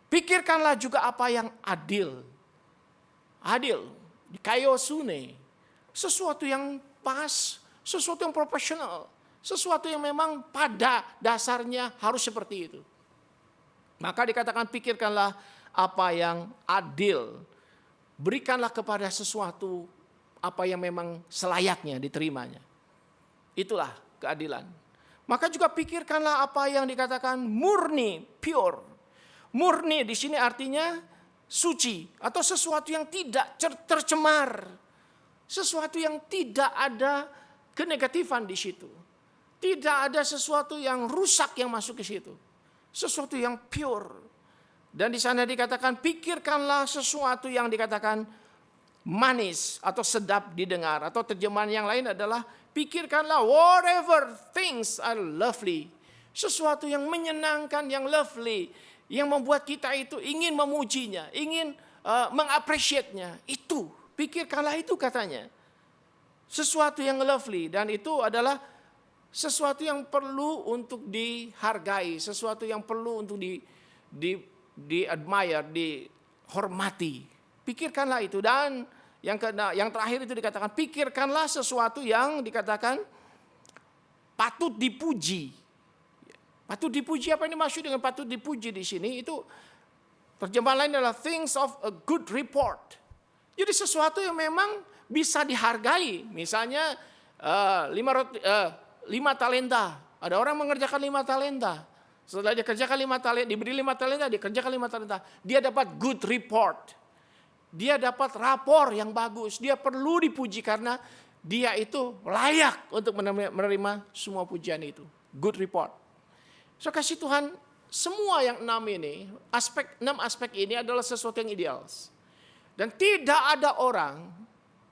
[SPEAKER 3] Pikirkanlah juga apa yang adil. Adil, kaiosune, sesuatu yang pas, sesuatu yang profesional, Sesuatu yang memang pada dasarnya harus seperti itu. Maka dikatakan pikirkanlah apa yang adil. Berikanlah kepada sesuatu apa yang memang selayaknya diterimanya. Itulah keadilan. Maka juga pikirkanlah apa yang dikatakan murni, pure. Murni di sini artinya suci atau sesuatu yang tidak tercemar. Sesuatu yang tidak ada kenegatifan di situ. Tidak ada sesuatu yang rusak yang masuk ke situ. Sesuatu yang pure. Dan di sana dikatakan pikirkanlah sesuatu yang dikatakan manis atau sedap didengar. Atau terjemahan yang lain adalah pikirkanlah whatever things are lovely. Sesuatu yang menyenangkan, yang lovely. Yang membuat kita itu ingin memujinya, ingin mengapresiasinya. Itu, pikirkanlah itu katanya. Sesuatu yang lovely dan itu adalah sesuatu yang perlu untuk dihargai, sesuatu yang perlu untuk di-admire, dihormati. Pikirkanlah itu. Dan yang terakhir itu dikatakan pikirkanlah sesuatu yang dikatakan patut dipuji. Patut dipuji, apa yang dimaksud dengan patut dipuji di sini? Itu terjemahan lain adalah things of a good report. Jadi sesuatu yang memang bisa dihargai. Misalnya 5 talenta. Ada orang mengerjakan 5 talenta. Setelah dia kerjakan 5 talenta, diberi 5 talenta, dia kerjakan 5 talenta. Dia dapat good report. Dia dapat rapor yang bagus. Dia perlu dipuji karena dia itu layak untuk menerima semua pujian itu. Good report. So kasih Tuhan, semua yang 6 ini, 6 aspek ini adalah sesuatu yang ideal. Dan tidak ada orang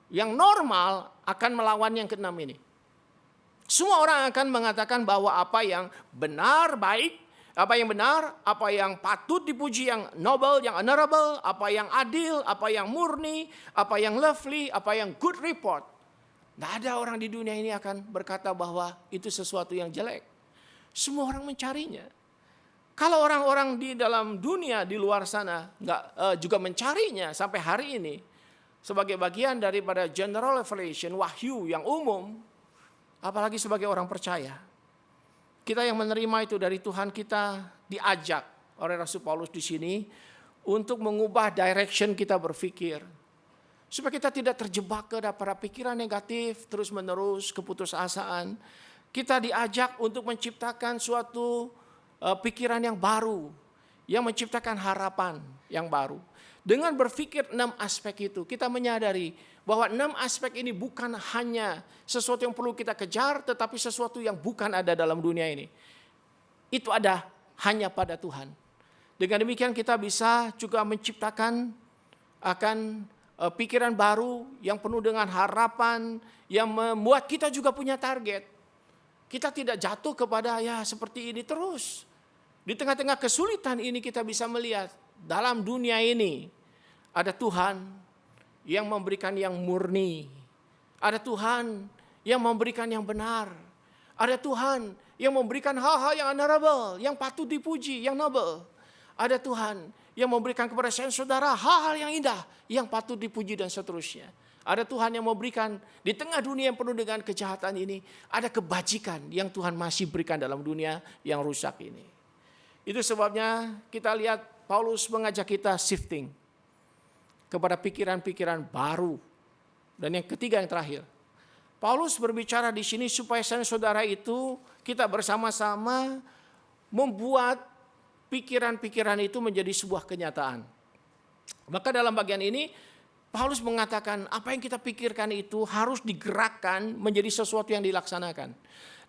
[SPEAKER 3] yang normal akan melawan yang ke-6 ini. Semua orang akan mengatakan bahwa apa yang benar, baik, apa yang benar, apa yang patut dipuji, yang noble, yang honorable, apa yang adil, apa yang murni, apa yang lovely, apa yang good report. Tidak ada orang di dunia ini akan berkata bahwa itu sesuatu yang jelek. Semua orang mencarinya. Kalau orang-orang di dalam dunia di luar sana juga mencarinya sampai hari ini sebagai bagian daripada general revelation, wahyu yang umum, apalagi sebagai orang percaya. Kita yang menerima itu dari Tuhan, kita diajak oleh Rasul Paulus di sini untuk mengubah direction kita berpikir. Supaya kita tidak terjebak ke para pikiran negatif, terus-menerus keputusasaan. Kita diajak untuk menciptakan suatu pikiran yang baru, yang menciptakan harapan yang baru. Dengan berpikir 6 aspek itu, kita menyadari bahwa 6 aspek ini bukan hanya sesuatu yang perlu kita kejar, tetapi sesuatu yang bukan ada dalam dunia ini. Itu ada hanya pada Tuhan. Dengan demikian kita bisa juga menciptakan akan pikiran baru yang penuh dengan harapan, yang membuat kita juga punya target. Kita tidak jatuh kepada ya seperti ini terus. Di tengah-tengah kesulitan ini kita bisa melihat dalam dunia ini ada Tuhan yang memberikan yang murni. Ada Tuhan yang memberikan yang benar. Ada Tuhan yang memberikan hal-hal yang honorable, yang patut dipuji, yang noble. Ada Tuhan yang memberikan kepada saya saudara hal-hal yang indah, yang patut dipuji dan seterusnya. Ada Tuhan yang memberikan di tengah dunia yang penuh dengan kejahatan ini, ada kebajikan yang Tuhan masih berikan dalam dunia yang rusak ini. Itu sebabnya kita lihat Paulus mengajak kita shifting kepada pikiran-pikiran baru. Dan yang ketiga, yang terakhir, Paulus berbicara di sini supaya saudara itu kita bersama-sama membuat pikiran-pikiran itu menjadi sebuah kenyataan. Maka dalam bagian ini Paulus mengatakan apa yang kita pikirkan itu harus digerakkan menjadi sesuatu yang dilaksanakan.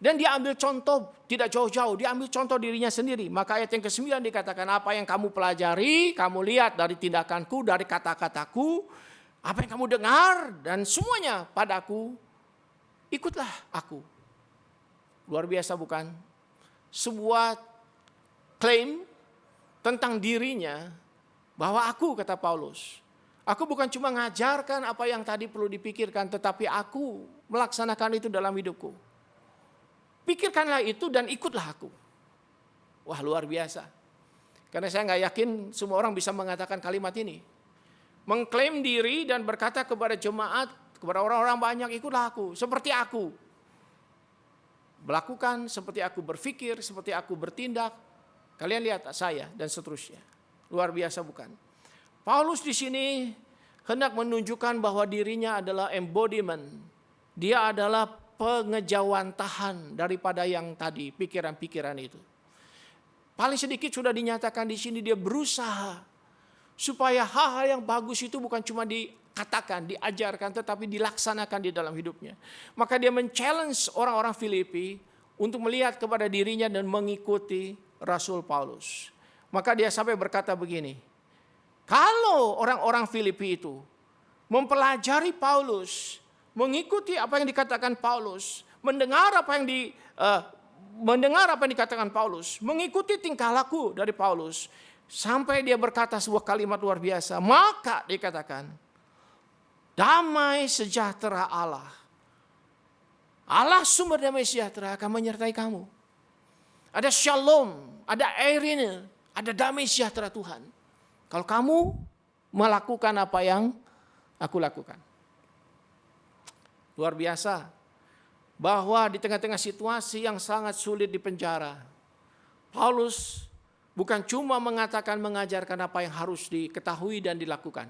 [SPEAKER 3] Dan dia ambil contoh tidak jauh-jauh, dia ambil contoh dirinya sendiri. Maka ayat yang ke-9 dikatakan apa yang kamu pelajari, kamu lihat dari tindakanku, dari kata-kataku, apa yang kamu dengar dan semuanya padaku, ikutlah aku. Luar biasa bukan? Sebuah klaim tentang dirinya bahwa aku, kata Paulus, aku bukan cuma ngajarkan apa yang tadi perlu dipikirkan, tetapi aku melaksanakan itu dalam hidupku. Pikirkanlah itu dan ikutlah aku. Wah, luar biasa. Karena saya nggak yakin semua orang bisa mengatakan kalimat ini. Mengklaim diri dan berkata kepada jemaat, kepada orang-orang banyak, ikutlah aku, seperti aku. melakukan, seperti aku berpikir, seperti aku bertindak. Kalian lihat saya dan seterusnya. Luar biasa bukan? Paulus di sini hendak menunjukkan bahwa dirinya adalah embodiment. Dia adalah pengejawantahan daripada yang tadi, pikiran-pikiran itu. Paling sedikit sudah dinyatakan di sini dia berusaha supaya hal-hal yang bagus itu bukan cuma dikatakan, diajarkan, tetapi dilaksanakan di dalam hidupnya. Maka dia men-challenge orang-orang Filipi untuk melihat kepada dirinya dan mengikuti Rasul Paulus. Maka dia sampai berkata begini, kalau orang-orang Filipi itu mempelajari Paulus, mengikuti apa yang dikatakan Paulus, mendengar apa yang dikatakan Paulus, mengikuti tingkah laku dari Paulus, sampai dia berkata sebuah kalimat luar biasa, maka dikatakan, damai sejahtera Allah sumber damai sejahtera akan menyertai kamu. Ada shalom, ada eirene, ada damai sejahtera Tuhan. Kalau kamu melakukan apa yang aku lakukan. Luar biasa. Bahwa di tengah-tengah situasi yang sangat sulit di penjara, Paulus bukan cuma mengajarkan apa yang harus diketahui dan dilakukan.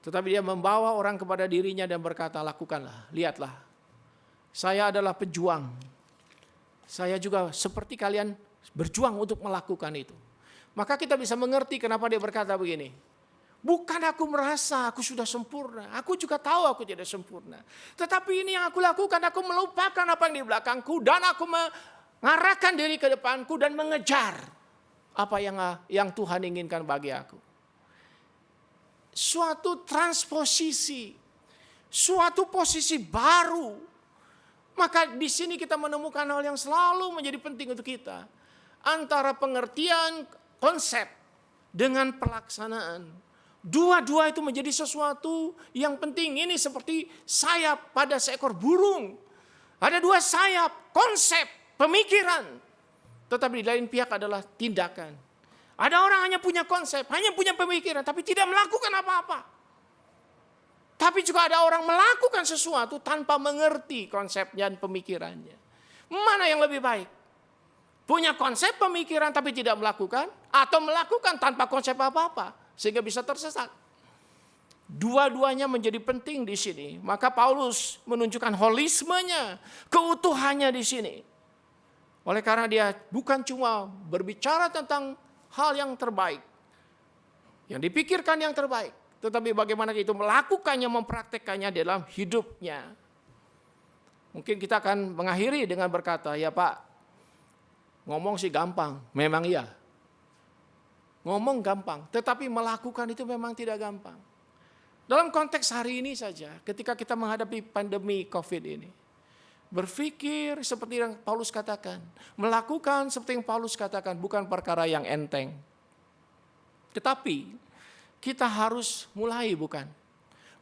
[SPEAKER 3] Tetapi dia membawa orang kepada dirinya dan berkata, lakukanlah, lihatlah. Saya adalah pejuang. Saya juga seperti kalian berjuang untuk melakukan itu. Maka kita bisa mengerti kenapa dia berkata begini. Bukan aku merasa aku sudah sempurna. Aku juga tahu aku tidak sempurna. Tetapi ini yang aku lakukan. Aku melupakan apa yang di belakangku. Dan aku mengarahkan diri ke depanku dan mengejar apa yang Tuhan inginkan bagi aku. Suatu transposisi. Suatu posisi baru. Maka di sini kita menemukan hal yang selalu menjadi penting untuk kita. Antara pengertian konsep dengan pelaksanaan. Dua-dua itu menjadi sesuatu yang penting. Ini seperti sayap pada seekor burung. Ada dua sayap, konsep, pemikiran. Tetapi di lain pihak adalah tindakan. Ada orang hanya punya konsep, hanya punya pemikiran, tapi tidak melakukan apa-apa. Tapi juga ada orang melakukan sesuatu tanpa mengerti konsepnya dan pemikirannya. Mana yang lebih baik? Punya konsep pemikiran tapi tidak melakukan, atau melakukan tanpa konsep apa-apa sehingga bisa tersesat. Dua-duanya menjadi penting di sini. Maka Paulus menunjukkan holismenya, keutuhannya di sini. Oleh karena dia bukan cuma berbicara tentang hal yang terbaik, yang dipikirkan yang terbaik, tetapi bagaimana itu melakukannya, mempraktekkannya dalam hidupnya. Mungkin kita akan mengakhiri dengan berkata, ya Pak, ngomong sih gampang, memang iya. Ngomong gampang, tetapi melakukan itu memang tidak gampang. Dalam konteks hari ini saja, ketika kita menghadapi pandemi COVID ini, berpikir seperti yang Paulus katakan, melakukan seperti yang Paulus katakan, bukan perkara yang enteng. Tetapi kita harus mulai, bukan?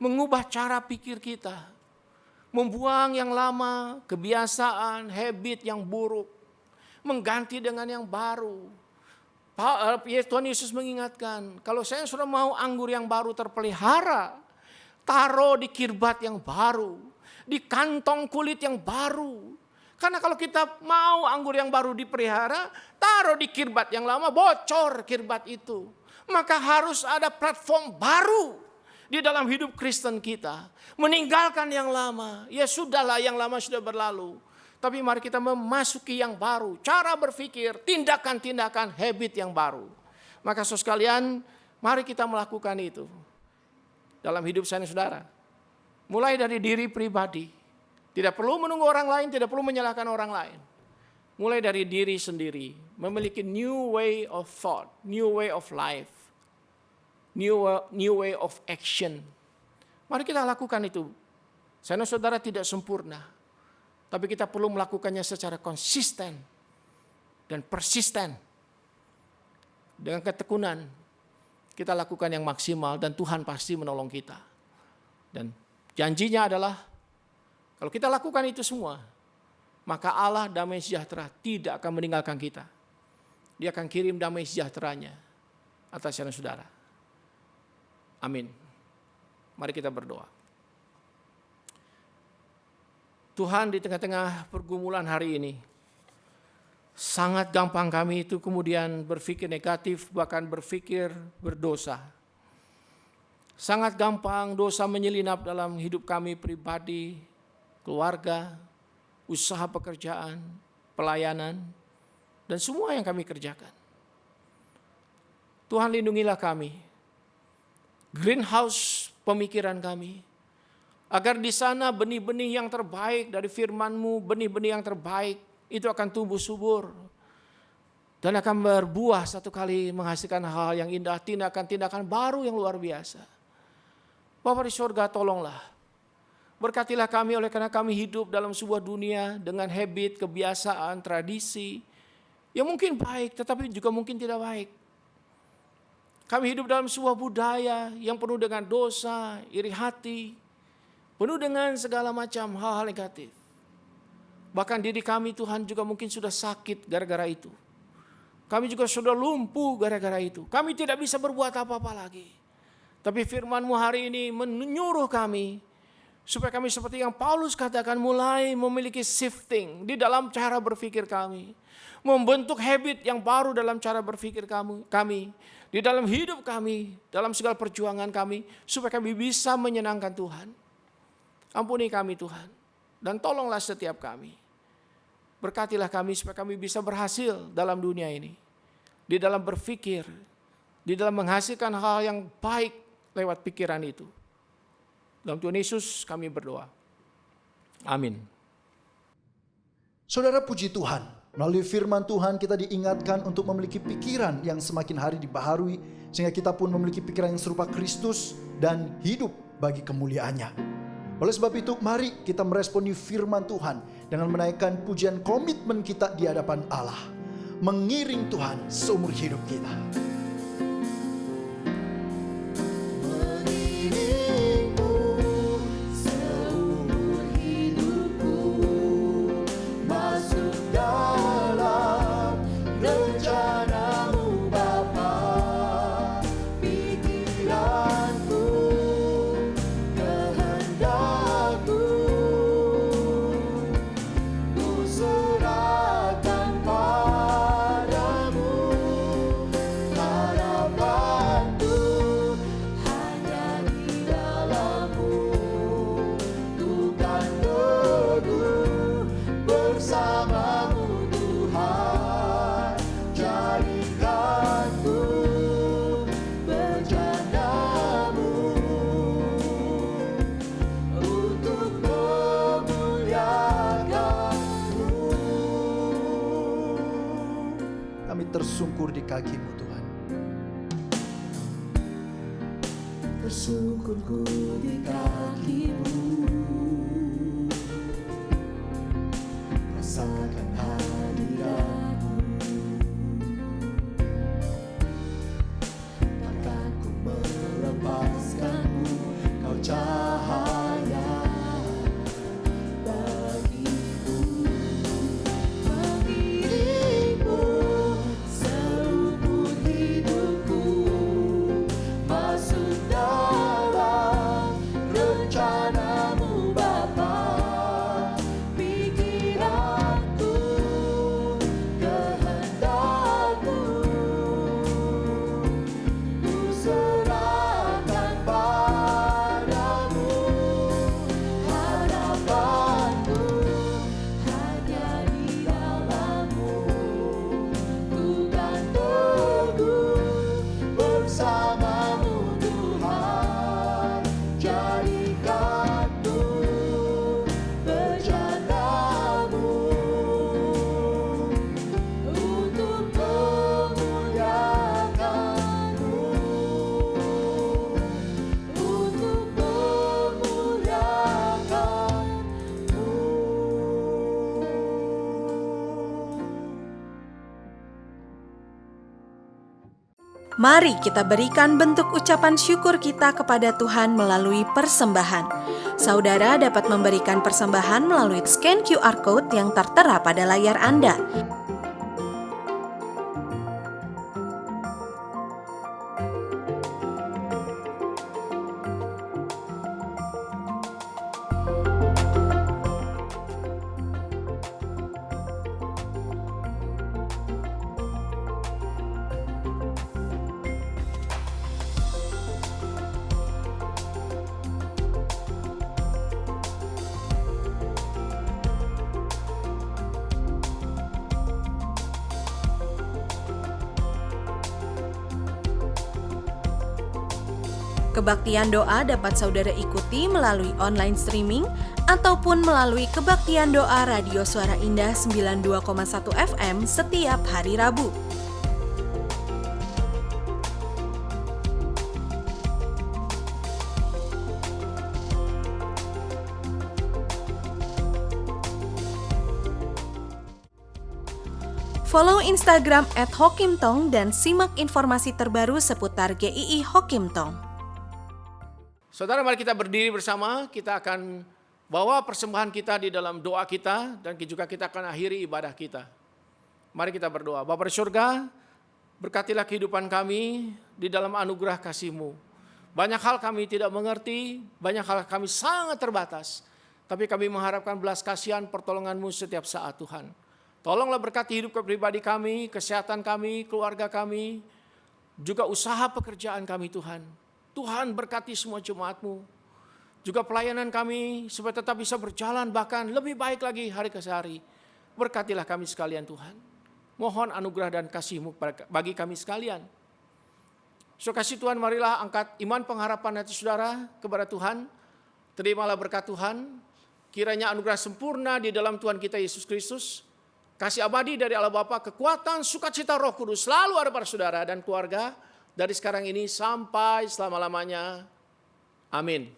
[SPEAKER 3] Mengubah cara pikir kita, membuang yang lama, kebiasaan, habit yang buruk, mengganti dengan yang baru. Tuhan Yesus mengingatkan, kalau saya sudah mau anggur yang baru terpelihara, taruh di kirbat yang baru, di kantong kulit yang baru. Karena kalau kita mau anggur yang baru dipelihara, taruh di kirbat yang lama, bocor kirbat itu. Maka harus ada platform baru di dalam hidup Kristen kita. Meninggalkan yang lama, ya sudahlah yang lama sudah berlalu. Tapi mari kita memasuki yang baru, cara berpikir, tindakan-tindakan, habit yang baru. Maka saudara sekalian, mari kita melakukan itu dalam hidup saya dan saudara. Mulai dari diri pribadi. Tidak perlu menunggu orang lain, tidak perlu menyalahkan orang lain. Mulai dari diri sendiri, memiliki new way of thought, new way of life, new way of action. Mari kita lakukan itu. Saya dan saudara tidak sempurna. Tapi kita perlu melakukannya secara konsisten dan persisten. Dengan ketekunan kita lakukan yang maksimal dan Tuhan pasti menolong kita. Dan janjinya adalah kalau kita lakukan itu semua, maka Allah damai sejahtera tidak akan meninggalkan kita. Dia akan kirim damai sejahteranya atas saya dan saudara. Amin. Mari kita berdoa. Tuhan, di tengah-tengah pergumulan hari ini, sangat gampang kami itu kemudian berpikir negatif, bahkan berpikir berdosa. Sangat gampang dosa menyelinap dalam hidup kami pribadi, keluarga, usaha pekerjaan, pelayanan, dan semua yang kami kerjakan. Tuhan, lindungilah kami. Greenhouse pemikiran kami, agar di sana benih-benih yang terbaik dari firman-Mu, benih-benih yang terbaik itu akan tumbuh subur dan akan berbuah satu kali menghasilkan hal yang indah, tindakan-tindakan baru yang luar biasa. Bapa di surga, tolonglah. Berkatilah kami oleh karena kami hidup dalam sebuah dunia dengan habit, kebiasaan, tradisi yang mungkin baik tetapi juga mungkin tidak baik. Kami hidup dalam sebuah budaya yang penuh dengan dosa, iri hati, penuh dengan segala macam hal-hal negatif. Bahkan diri kami, Tuhan, juga mungkin sudah sakit gara-gara itu. Kami juga sudah lumpuh gara-gara itu. Kami tidak bisa berbuat apa-apa lagi. Tapi firman-Mu hari ini menyuruh kami supaya kami seperti yang Paulus katakan, mulai memiliki shifting di dalam cara berpikir kami. Membentuk habit yang baru dalam cara berpikir kami. Di dalam hidup kami, dalam segala perjuangan kami, supaya kami bisa menyenangkan Tuhan. Ampuni kami Tuhan, dan tolonglah setiap kami. Berkatilah kami supaya kami bisa berhasil dalam dunia ini. Di dalam berpikir, di dalam menghasilkan hal yang baik lewat pikiran itu. Dalam Tuhan Yesus kami berdoa. Amin.
[SPEAKER 1] Saudara, puji Tuhan, melalui firman Tuhan kita diingatkan untuk memiliki pikiran yang semakin hari dibaharui, sehingga kita pun memiliki pikiran yang serupa Kristus dan hidup bagi kemuliaannya. Oleh sebab itu, mari kita meresponi firman Tuhan dengan menaikkan pujian komitmen kita di hadapan Allah, mengiring Tuhan seumur hidup kita. Tersungkur di kaki-Mu Tuhan.
[SPEAKER 2] Tersungkurku di kaki-Mu, rasakan hadirat-Mu. Takkan ku melepaskan-Mu, Kau cahaya bagiku. Mengiring-Mu seumur hidupku, masuk dalam rencana-Mu Bapa. Pikiranku, kehendak-Mu, ku serahkan padamu. Harapanku hanya di dalam-Mu, ku kan teguh bersama-Mu Tuhan. Jadikanku berjana-Mu untuk memuliakan-Mu, untuk memuliakan-Mu.
[SPEAKER 4] Mari kita berikan bentuk ucapan syukur kita kepada Tuhan melalui persembahan. Saudara dapat memberikan persembahan melalui scan QR Code yang tertera pada layar Anda. Kebaktian doa dapat saudara ikuti melalui online streaming ataupun melalui Kebaktian Doa Radio Suara Indah 92,1 FM setiap hari Rabu. Follow Instagram @hokimtong dan simak informasi terbaru seputar GII Hokimtong.
[SPEAKER 3] Saudara, mari kita berdiri bersama, kita akan bawa persembahan kita di dalam doa kita, dan juga kita akan akhiri ibadah kita. Mari kita berdoa. Bapa di surga, berkatilah kehidupan kami di dalam anugerah kasih-Mu. Banyak hal kami tidak mengerti, banyak hal kami sangat terbatas, tapi kami mengharapkan belas kasihan pertolongan-Mu setiap saat Tuhan. Tolonglah berkati hidup pribadi kami, kesehatan kami, keluarga kami, juga usaha pekerjaan kami Tuhan. Tuhan berkati semua jemaat-Mu, juga pelayanan kami supaya tetap bisa berjalan bahkan lebih baik lagi hari ke hari. Berkatilah kami sekalian Tuhan. Mohon anugerah dan kasih-Mu bagi kami sekalian. So kasih Tuhan, marilah angkat iman pengharapan hati saudara kepada Tuhan. Terimalah berkat Tuhan. Kiranya anugerah sempurna di dalam Tuhan kita Yesus Kristus, kasih abadi dari Allah Bapa, kekuatan, sukacita Roh Kudus selalu ada pada saudara dan keluarga dari sekarang ini sampai selama-lamanya. Amin.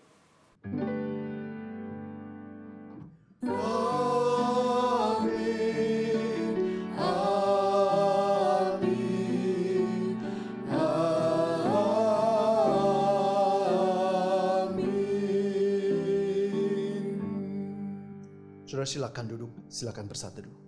[SPEAKER 1] Saudara silakan duduk, silakan bersatu dulu.